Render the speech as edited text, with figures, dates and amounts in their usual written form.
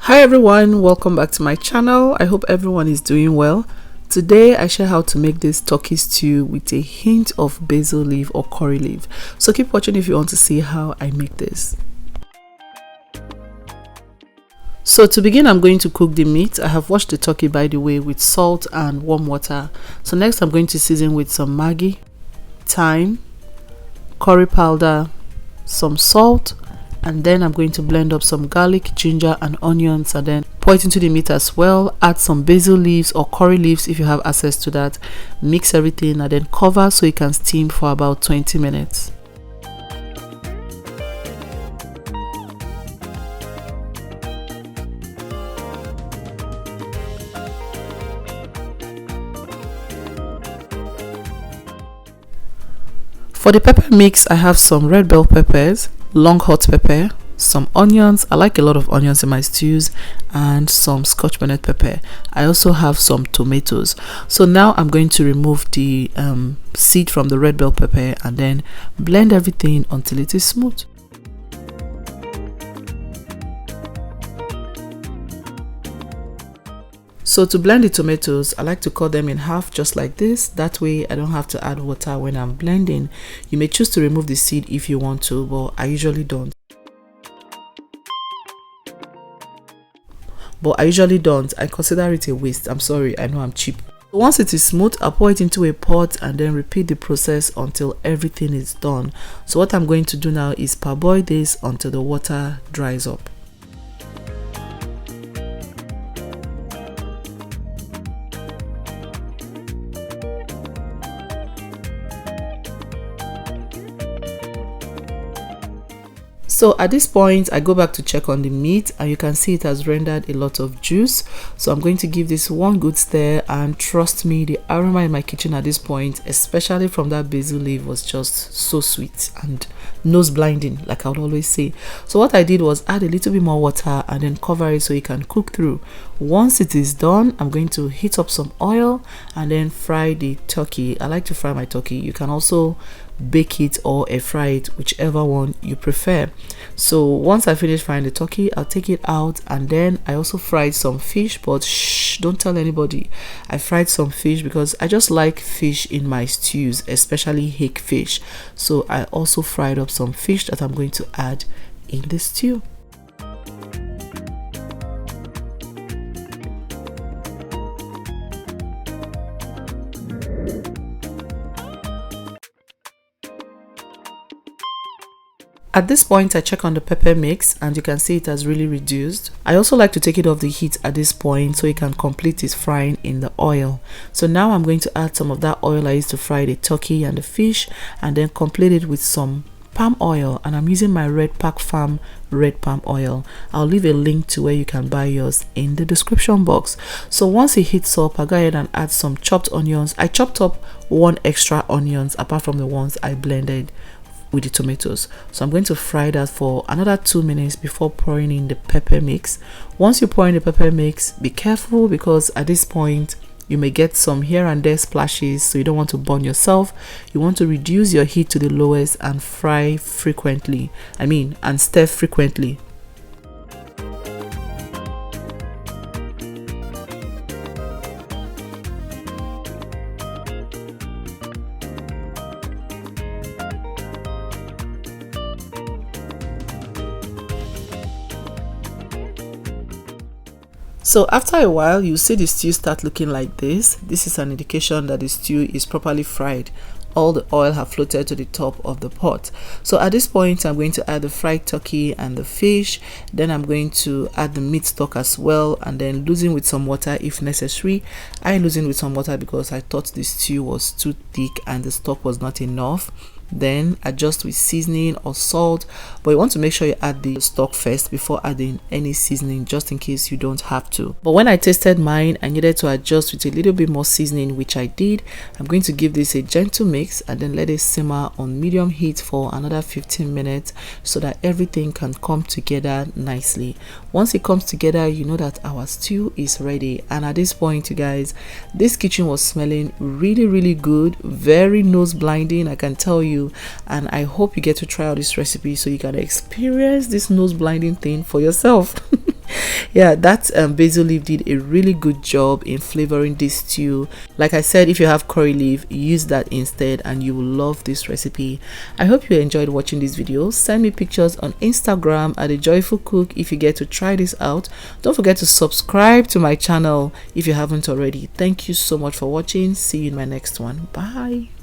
Hi everyone, welcome back to my channel. I hope everyone is doing well. Today I share how to make this turkey stew with a hint of basil leaf or curry leaf. So keep watching if you want to see how I make this. So to begin, I'm going to cook the meat. I have washed the turkey, by the way, with salt and warm water. So next I'm going to season with some Maggi, thyme, curry powder, some salt, and then I'm going to blend up some garlic, ginger and onions, and then pour it into the meat as well. Add some basil leaves or curry leaves if you have access to that. Mix everything and then cover so it can steam for about 20 minutes. For the pepper mix, I have some red bell peppers, long hot pepper, some onions. I like a lot of onions in my stews, and some scotch bonnet pepper. I also have some tomatoes. So now I'm going to remove the seed from the red bell pepper and then blend everything until it is smooth. So to blend the tomatoes, I like to cut them in half just like this. That way I don't have to add water when I'm blending. You may choose to remove the seed if you want to, but I usually don't. I consider it a waste. I'm sorry, I know I'm cheap. Once it is smooth, I'll pour it into a pot and then repeat the process until everything is done. So what I'm going to do now is parboil this until the water dries up. So at this point, I go back to check on the meat and you can see it has rendered a lot of juice. So I'm going to give this one good stir, and trust me, the aroma in my kitchen at this point, especially from that basil leaf, was just so sweet and nose blinding, like I would always say. So what I did was add a little bit more water and then cover it so it can cook through. Once it is done, I'm going to heat up some oil and then fry the turkey. I like to fry my turkey. You can also bake it or air fry it, whichever one you prefer. So once I finish frying the turkey, I'll take it out, and then I also fried some fish, but shh, don't tell anybody. I fried some fish because I just like fish in my stews, especially hake fish. So I also fried up some fish that I'm going to add in the stew. At this point, I check on the pepper mix and you can see it has really reduced. I also like to take it off the heat at this point so it can complete its frying in the oil. So now I'm going to add some of that oil I used to fry the turkey and the fish, and then complete it with some palm oil, and I'm using my Red Pack Farm red palm oil. I'll leave a link to where you can buy yours in the description box. So once it heats up, I'll go ahead and add some chopped onions. I chopped up 1 extra onions apart from the ones I blended with the tomatoes. So I'm going to fry that for another 2 minutes before pouring in the pepper mix. Once you pour in the pepper mix, be careful because at this point you may get some here and there splashes, so you don't want to burn yourself. You want to reduce your heat to the lowest and fry frequently. And stir frequently. So after a while, you see the stew start looking like this. This is an indication that the stew is properly fried. All the oil have floated to the top of the pot. So at this point, I'm going to add the fried turkey and the fish. Then I'm going to add the meat stock as well, and then loosen with some water if necessary. I loosened with some water because I thought the stew was too thick and the stock was not enough. Then adjust with seasoning or salt, but you want to make sure you add the stock first before adding any seasoning, just in case you don't have to. But when I tasted mine, I needed to adjust with a little bit more seasoning, which I did. I'm going to give this a gentle mix and then let it simmer on medium heat for another 15 minutes so that everything can come together nicely. Once it comes together, you know that our stew is ready. And at this point, you guys, this kitchen was smelling really good, very nose blinding, I can tell you. And I hope you get to try out this recipe so you can experience this nose blinding thing for yourself. Yeah, that basil leaf did a really good job in flavoring this stew. Like I said, if you have curry leaf, use that instead and you will love this recipe. I hope you enjoyed watching this video. Send me pictures on Instagram at a joyful cook if you get to try this out. Don't forget to subscribe to my channel if you haven't already. Thank you so much for watching. See you in my next one. Bye.